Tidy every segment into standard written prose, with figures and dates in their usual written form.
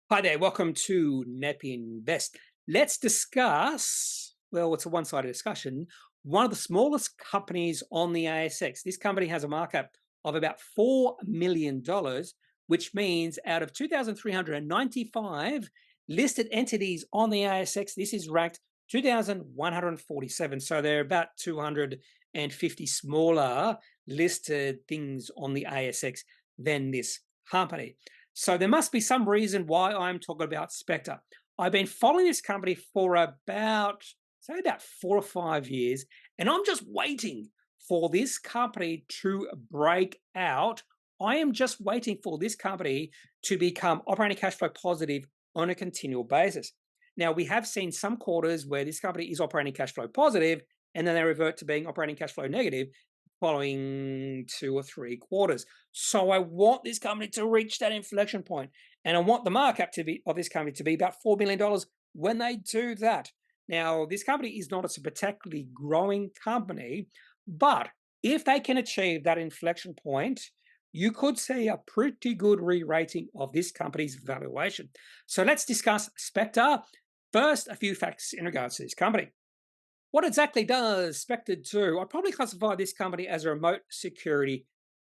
Hi there, welcome to NEP Invest. Let's discuss, well, it's a one sided discussion, one of the smallest companies on the ASX. This company has a markup of about $4 million, which means out of 2,395 listed entities on the ASX, this is ranked 2,147. So there are about 250 smaller listed things on the ASX than this company. So there must be some reason why I'm talking about Spectre. I've been following this company for about 4 or 5 years, and I'm just waiting for this company to break out. I am just waiting for this company to become operating cash flow positive on a continual basis. Now, we have seen some quarters where this company is operating cash flow positive and then they revert to being operating cash flow negative following 2 or 3 quarters. So I want this company to reach that inflection point, and I want the markup to be of this company to be about $4 billion when they do that. Now, this company is not a particularly growing company, but if they can achieve that inflection point, you could see a pretty good re-rating of this company's valuation. So let's discuss Spectre. First, a few facts in regards to this company. What exactly does Spectre do? I'd probably classify this company as a remote security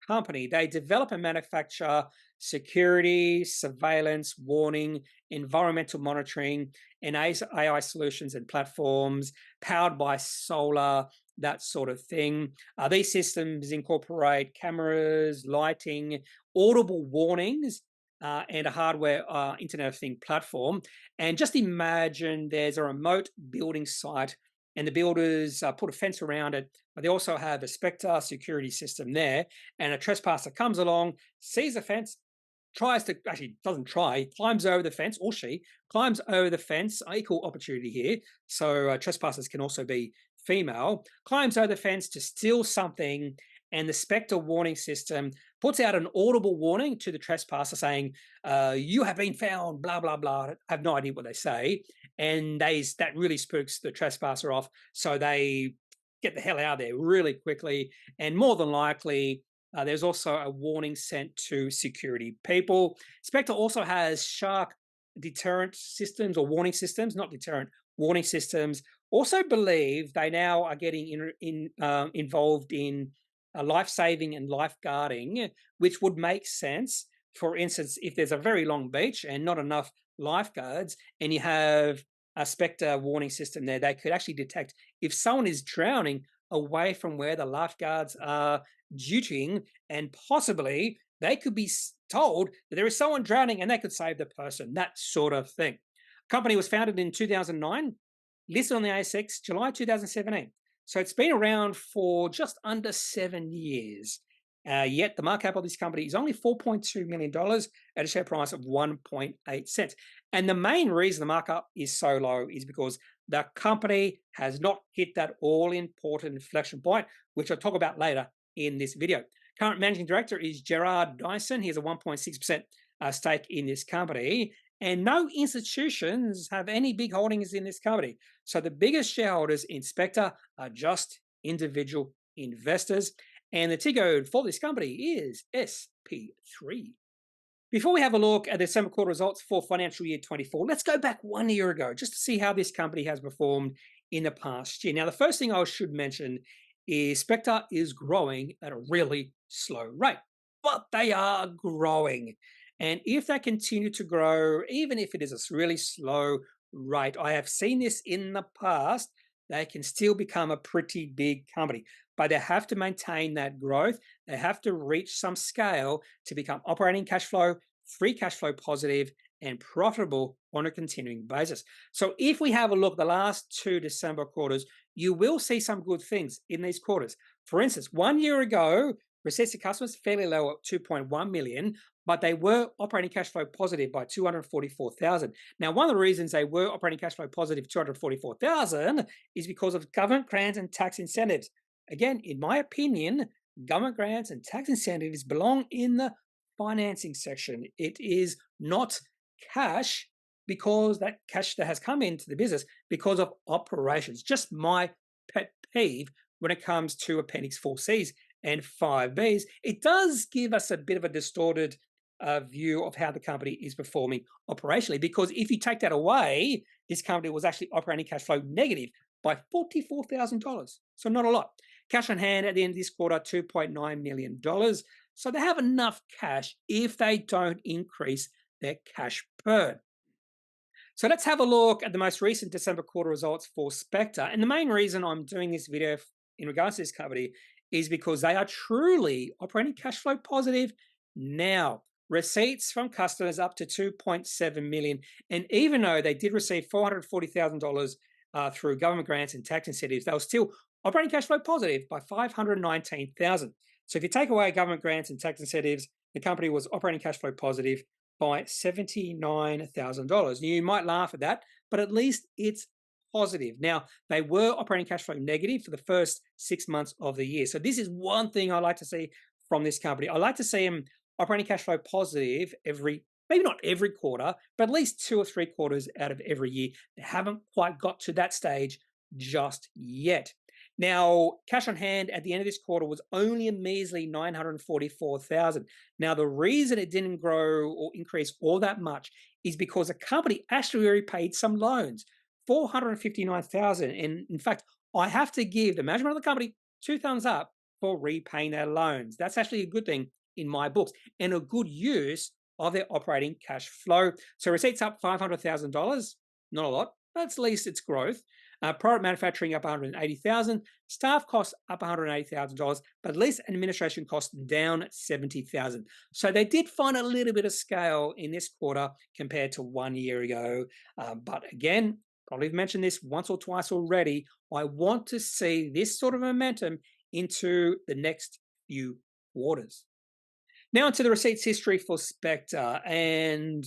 company. They develop and manufacture security, surveillance, warning, environmental monitoring, and AI solutions and platforms powered by solar, that sort of thing. These systems incorporate cameras, lighting, audible warnings, and a hardware Internet of Things platform. And just imagine there's a remote building site and the builders put a fence around it, but they also have a Spectre security system there. And a trespasser comes along, sees the fence, tries to actually doesn't try, climbs over the fence, or she climbs over the fence. Equal opportunity here. So trespassers can also be female. Climbs over the fence to steal something, and the Spectre warning system puts out an audible warning to the trespasser saying, "You have been found." Blah blah blah. I have no idea what they say, and that really spooks the trespasser off. So they get the hell out of there really quickly, and more than likely there's also a warning sent to security people. Spectre also has shark deterrent systems or warning systems, not deterrent, warning systems. Also believe they now are getting involved in life saving and lifeguarding, which would make sense. For instance, if there's a very long beach and not enough lifeguards, and you have a Spectre warning system there, they could actually detect if someone is drowning away from where the lifeguards are dutying, and possibly they could be told that there is someone drowning and they could save the person, that sort of thing. Company was founded in 2009, listed on the ASX July 2017. So it's been around for just under 7 years. Yet the market cap of this company is only $4.2 million at a share price of 1.8 cents. And the main reason the markup is so low is because the company has not hit that all important inflection point, which I'll talk about later in this video. Current managing director is Gerard Dyson. He has a 1.6% stake in this company. And no institutions have any big holdings in this company. So the biggest shareholders in Spectre are just individual investors. And the ticker code for this company is SP3. Before we have a look at the December quarter results for financial year 24, let's go back 1 year ago just to see how this company has performed in the past year. Now, the first thing I should mention is Spectre is growing at a really slow rate, but they are growing. And if they continue to grow, even if it is a really slow rate, I have seen this in the past, they can still become a pretty big company. But they have to maintain that growth. They have to reach some scale to become operating cash flow, free cash flow positive, and profitable on a continuing basis. So if we have a look at the last two December quarters, you will see some good things in these quarters. For instance, 1 year ago, receipts customers fairly low at 2.1 million, but they were operating cash flow positive by 244,000. Now, one of the reasons they were operating cash flow positive 244,000 is because of government grants and tax incentives. Again, in my opinion, government grants and tax incentives belong in the financing section. It is not cash, because that cash that has come into the business because of operations. Just my pet peeve when it comes to Appendix 4Cs and 5Bs. It does give us a bit of a distorted view of how the company is performing operationally. Because if you take that away, this company was actually operating cash flow negative by $44,000. So not a lot. Cash on hand at the end of this quarter, $2.9 million. So they have enough cash if they don't increase their cash burn. So let's have a look at the most recent December quarter results for Spectre. And the main reason I'm doing this video in regards to this company is because they are truly operating cash flow positive now. Receipts from customers up to 2.7 million. And even though they did receive $440,000 through government grants and tax incentives, they were still operating cash flow positive by 519,000. So if you take away government grants and tax incentives, the company was operating cash flow positive by $79,000. You might laugh at that, but at least it's positive. Now, they were operating cash flow negative for the first 6 months of the year. So this is one thing I like to see from this company. I like to see them operating cash flow positive maybe not every quarter, but at least 2 or 3 quarters out of every year. They haven't quite got to that stage just yet. Now, cash on hand at the end of this quarter was only a measly 944,000. Now, the reason it didn't grow or increase all that much is because the company actually repaid some loans, 459,000. And in fact, I have to give the management of the company 2 thumbs up for repaying their loans. That's actually a good thing in my books and a good use of their operating cash flow. So receipts up $500,000, not a lot, but at least it's growth. Product manufacturing up 180,000, staff costs up $180,000, but at least administration costs down 70,000. So they did find a little bit of scale in this quarter compared to 1 year ago. But again, probably mentioned this once or twice already. I want to see this sort of momentum into the next few quarters. Now into the receipts history for Spectre. And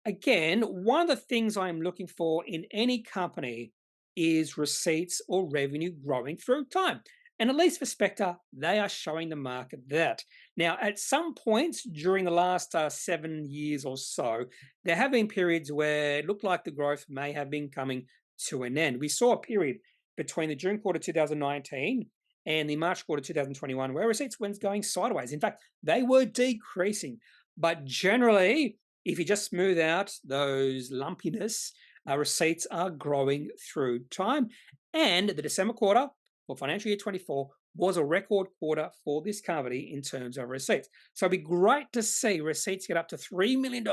again, one of the things I'm looking for in any company is receipts or revenue growing through time. And at least for Spectre, they are showing the market that. Now, at some points during the last 7 years or so, there have been periods where it looked like the growth may have been coming to an end. We saw a period between the June quarter 2019 and the March quarter 2021 where receipts went going sideways. In fact, they were decreasing. But generally, if you just smooth out those lumpiness, receipts are growing through time. And the December quarter for financial year 24 was a record quarter for this company in terms of receipts. So it'd be great to see receipts get up to $3 million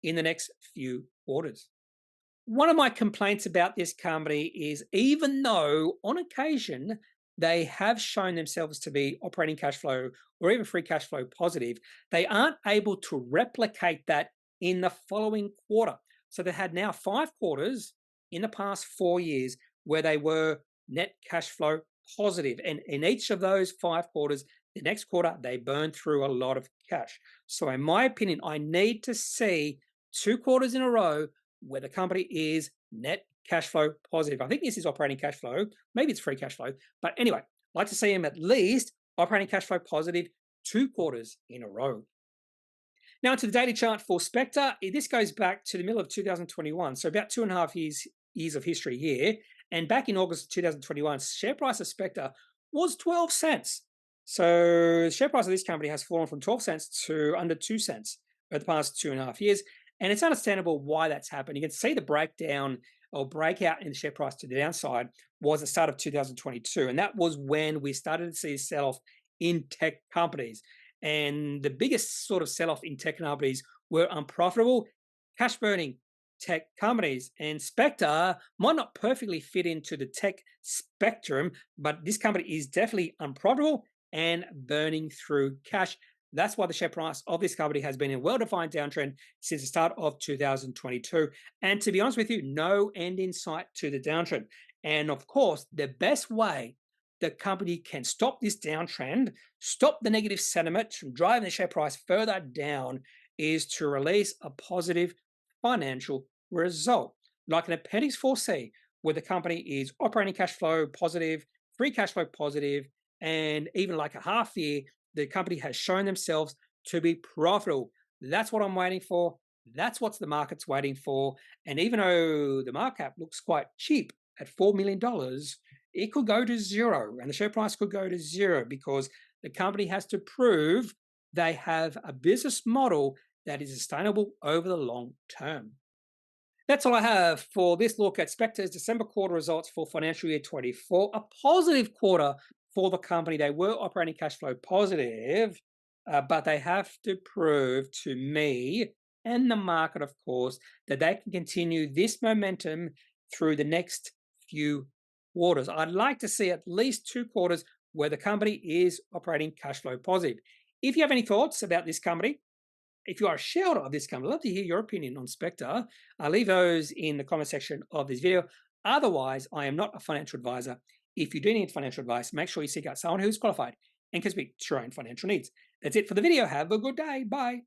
in the next few quarters. One of my complaints about this company is even though on occasion they have shown themselves to be operating cash flow or even free cash flow positive, they aren't able to replicate that in the following quarter. So they had now 5 quarters in the past 4 years where they were net cash flow positive. And in each of those 5 quarters, the next quarter, they burned through a lot of cash. So in my opinion, I need to see 2 quarters in a row where the company is net cash flow positive. I think this is operating cash flow. Maybe it's free cash flow. But anyway, I'd like to see them at least operating cash flow positive 2 quarters in a row. Now to the daily chart for Spectre. This goes back to the middle of 2021, so about 2.5 years of history here. And back in August 2021, share price of Spectre was 12 cents. So the share price of this company has fallen from 12 cents to under 2 cents over the past 2.5 years. And it's understandable why that's happened. You can see the breakdown or breakout in the share price to the downside was the start of 2022. And that was when we started to see a sell-off in tech companies. And the biggest sort of sell-off in tech companies were unprofitable, cash-burning tech companies. And Spectre might not perfectly fit into the tech spectrum, but this company is definitely unprofitable and burning through cash. That's why the share price of this company has been in a well-defined downtrend since the start of 2022. And to be honest with you, no end in sight to the downtrend. And of course, the best way the company can stop this downtrend, stop the negative sentiment from driving the share price further down, is to release a positive financial result, like an Appendix 4C, where the company is operating cash flow positive, free cash flow positive, and even like a half year, the company has shown themselves to be profitable. That's what I'm waiting for. That's what the market's waiting for. And even though the market cap looks quite cheap at $4 million, it could go to zero and the share price could go to zero because the company has to prove they have a business model that is sustainable over the long term. That's all I have for this look at Spectre's December quarter results for financial year 24. A positive quarter for the company. They were operating cash flow positive, but they have to prove to me and the market, of course, that they can continue this momentum through the next few quarters. I'd like to see at least 2 quarters where the company is operating cash flow positive. If you have any thoughts about this company, if you are a shareholder of this company, I'd love to hear your opinion on Spectre. Leave those in the comment section of this video. Otherwise, I am not a financial advisor. If you do need financial advice, make sure you seek out someone who's qualified and can speak to your own financial needs. That's it for the video. Have a good day. Bye.